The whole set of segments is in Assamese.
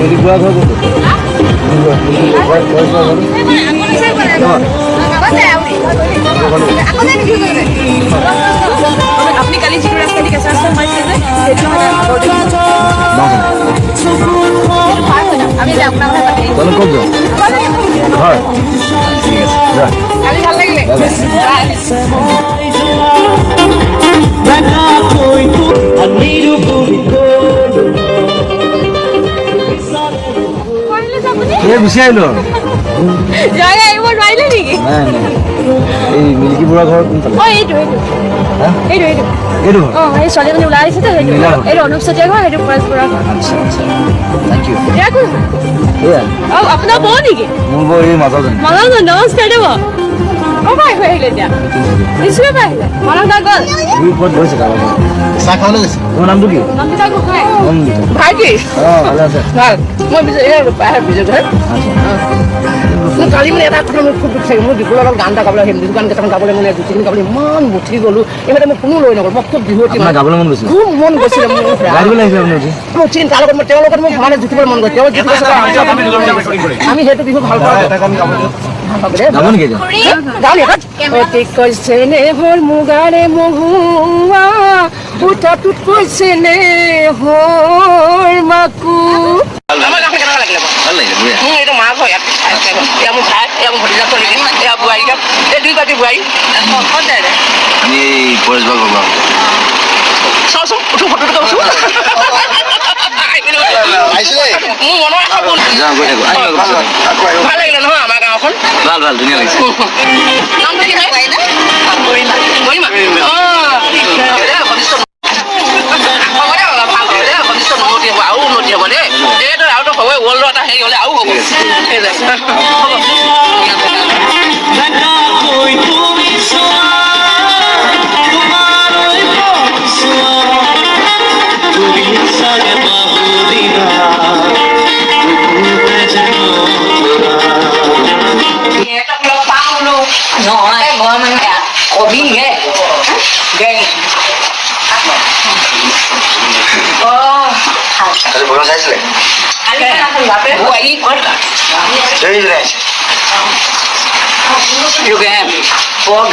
মিলি বুঢ়া ঘৰ ক'ত আপুনি কালি যিটো ৰাস্তা দি কেঁচা ৰাস্তা সোমাইছে যে সেইটো আমি যে আপোনাৰ কথা পাতি ক'ত যোৱা হয় ঠিক আছে যোৱা কালি ভাল লাগিলে এই গুচি আহিলোঁ জয় আহিব নোৱাৰিলে নেকি নাই নাই এই মিল্কী বুঢ়া ঘৰ কোনফালে অঁ এইটো এইটো অঁ এই ছোৱালীজনী ওলাই আহিছে সেইটো এইটো অনুপ চেতিয়া ঘৰ সেইটো পৰেশ বুঢ়া ঘৰ আচ্ছা আচ্ছা থেংক ইউ এয়া কোন এয়া অঁ আপোনাৰ বৌ নেকি মোৰ বৌ এই মাজৰজনী নমস্কাৰ দেৱ ক'ৰ পৰা আহিলে এতিয়া স্কুলৰ পৰা আহিলে মনত দা গ'ল তুমি ক'ত গৈছে কাৰোবাৰ চাহ খাবলৈ গৈছে তোমাৰ নামটো কি নন্দিতা গোহাঁই নন্দিতা ভাইটি অঁ ভালে আছে ভাল মই বিজয় ঘৰ মোৰ কালি মানে এটা কথা মোৰ খুব দুখ চাগে মোৰ বিপুলৰ লগত গান এটা গাবলৈ আহিম গান কেইটামান গাবলৈ মানে দুটিখিনি গাবলৈ ইমান মুঠি গ'লোঁ এইবাৰ মই কোনো লৈ নগ'ল মই খুব বিহুৱতী আপোনাৰ গাবলৈ মন গৈছিল খুব মন গৈছিলে মোৰ গাই দিবলৈ আহিছে আপুনি মোৰ চিন তাৰ লগত তেওঁৰ লগত মোৰ মানে জুতিবলৈ মন গৈছে তেওঁ আমি সেইটো বিহু ভাল পাওঁ গাব নেকি অতি কৈছে নে হ'ল মুগাৰে মহুৱা উঠাটোত কৈছে নে হ'ল মাকু ভাল লাগিলে বুঢ়া এইটো মাছ হয় এয়া মোৰ ভাই এয়া মোৰ ভতিজা চলি এয়া বোৱাৰী এই দুই পাতি বোৱাৰী আমি এই পৰেশ বাৰ ঘৰ পৰা চাওঁচোন উঠো ফটোটো চাওঁচোন মোৰ মনৰ আশা পূৰ্ণ যাওঁ গৈ থাকোঁ ভাল লাগিলে নহয় আমাৰ গাঁওখন ভাল ভাল ধুনীয়া লাগিছে নামটো কি হয় গৰিমা আৰু উন্নতি হ'ব দেই এইটো আৰু হ'বই ৱৰ্ল্ডৰ এটা হেৰি হ'লে আৰু হ'ব ভগৱান চাইছিলে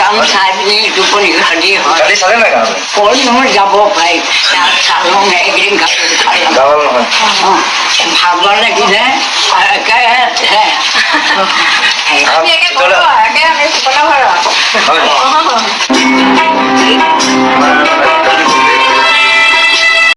গান চাই পিনি টোপনি ঘাটি হয় চালে নাই ক'ত নহয় যাব পাৰি তাত চালোঁ এইকেইদিন গাঁৱৰ নহয় ভাগৰ লাগিলে একেহে